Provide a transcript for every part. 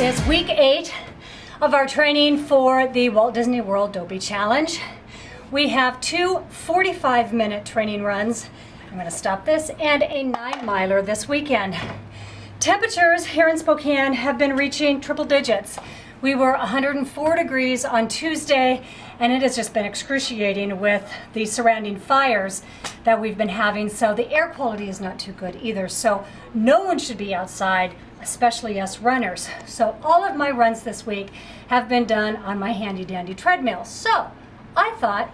is week 8 of our training for the Walt Disney World Dopey Challenge. We have two 45-minute training runs. I'm going to stop this, and a 9-miler this weekend. Temperatures here in Spokane have been reaching triple digits. We were 104 degrees on Tuesday, and it has just been excruciating with the surrounding fires that we've been having, so the air quality is not too good either. So no one should be outside, especially us runners. So all of my runs this week have been done on my handy dandy treadmill. So I thought,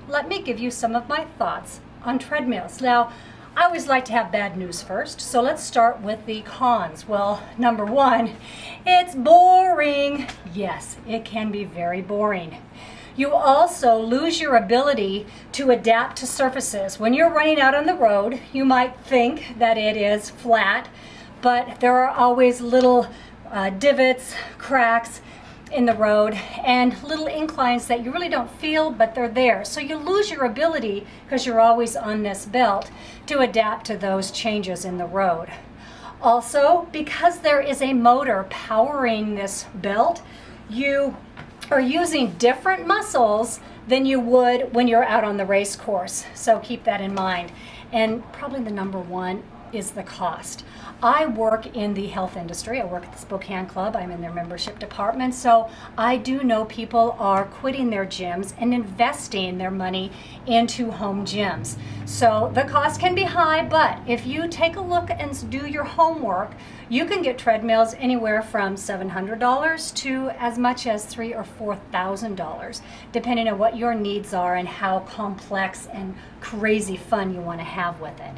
let me give you some of my thoughts on treadmills. Now, I always like to have bad news first, so let's start with the cons. Well, number one, it's boring. Yes, it can be very boring. You also lose your ability to adapt to surfaces. When you're running out on the road, you might think that it is flat, but there are always little divots, cracks in the road, and little inclines that you really don't feel, but they're there. So you lose your ability, because you're always on this belt, to adapt to those changes in the road. Also, because there is a motor powering this belt, you are using different muscles than you would when you're out on the race course. So keep that in mind. And probably the number one is the cost. I work in the health industry. I work at the Spokane Club. I'm in their membership department. So I do know people are quitting their gyms and investing their money into home gyms. So the cost can be high, but if you take a look and do your homework, you can get treadmills anywhere from $700 to as much as $3,000 or $4,000, depending on what your needs are and how complex and crazy fun you want to have with it.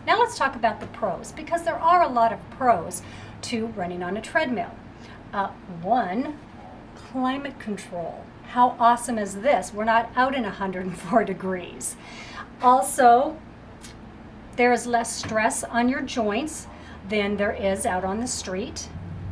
Now let's talk about the pros, because there are a lot of pros to running on a treadmill. One, climate control. How awesome is this? We're not out in 104 degrees. Also, there is less stress on your joints than there is out on the street.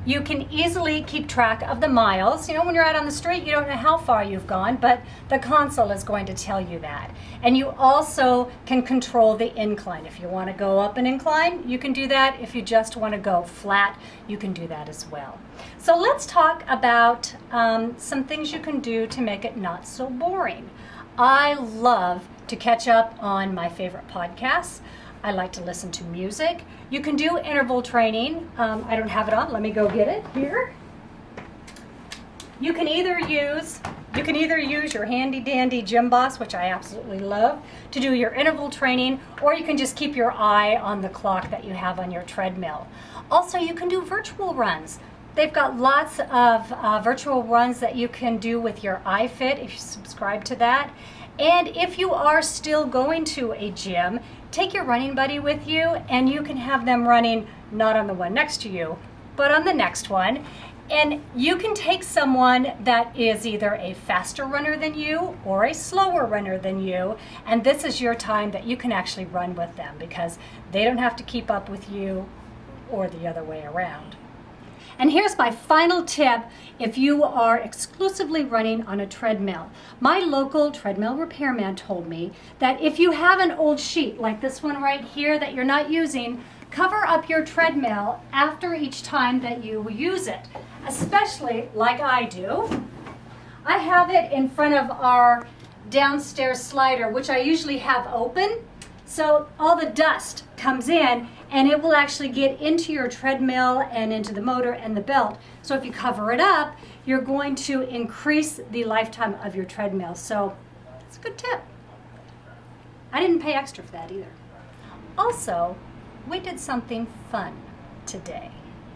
You can easily keep track of the miles. You know, when you're out on the street, you don't know how far you've gone, but the console is going to tell you that. And you also can control the incline. If you want to go up an incline, you can do that. If you just want to go flat, you can do that as well. So let's talk about some things you can do to make it not so boring. I love to catch up on my favorite podcasts. I like to listen to music. You can do interval training. I don't have it on. Let me go get it here. You can either use your handy dandy Gym Boss, which I absolutely love, to do your interval training, or you can just keep your eye on the clock that you have on your treadmill. Also, you can do virtual runs. They've got lots of virtual runs that you can do with your iFit if you subscribe to that. And if you are still going to a gym, take your running buddy with you, and you can have them running not on the one next to you, but on the next one. And you can take someone that is either a faster runner than you or a slower runner than you, and this is your time that you can actually run with them, because they don't have to keep up with you or the other way around. And here's my final tip if you are exclusively running on a treadmill. My local treadmill repairman told me that if you have an old sheet like this one right here that you're not using, cover up your treadmill after each time that you use it, especially like I do. I have it in front of our downstairs slider, which I usually have open, so all the dust comes in and it will actually get into your treadmill and into the motor and the belt. So if you cover it up, you're going to increase the lifetime of your treadmill. So that's a good tip. I didn't pay extra for that either. Also, we did something fun today,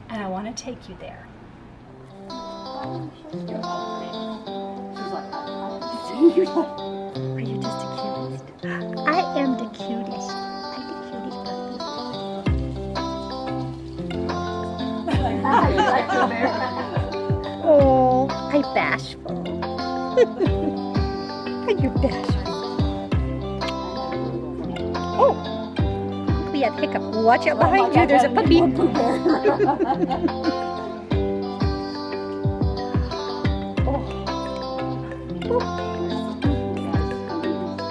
and I want to take you there. Are you just the cutest? I am the cutest. I'm the cutest puppy. Oh, I'm bashful. Are you bashful? Oh, we have hiccup. Watch out behind you. There's a puppy.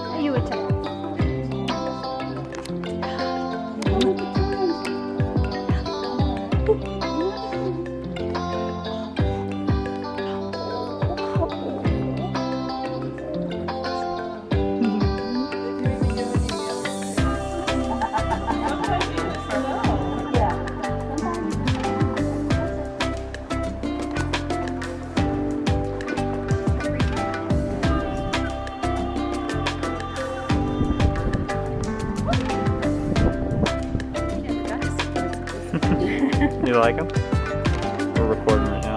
Are you attacked? like him? We're recording right now.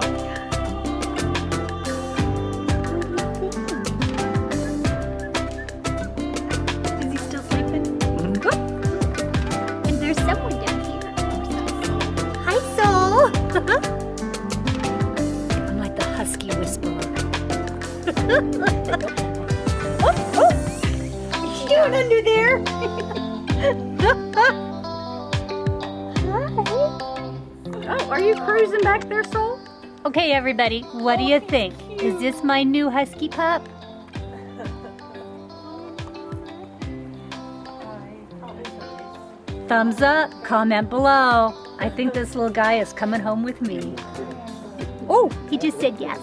Is he still sleeping? And there's someone down here. Hi, Soul. I'm like the husky whisperer. What you doing under there? Oh, are you cruising back there, Soul? Okay, everybody, what do you think? Is this my new husky pup? Thumbs up, comment below. I think this little guy is coming home with me. Oh, he just said yes.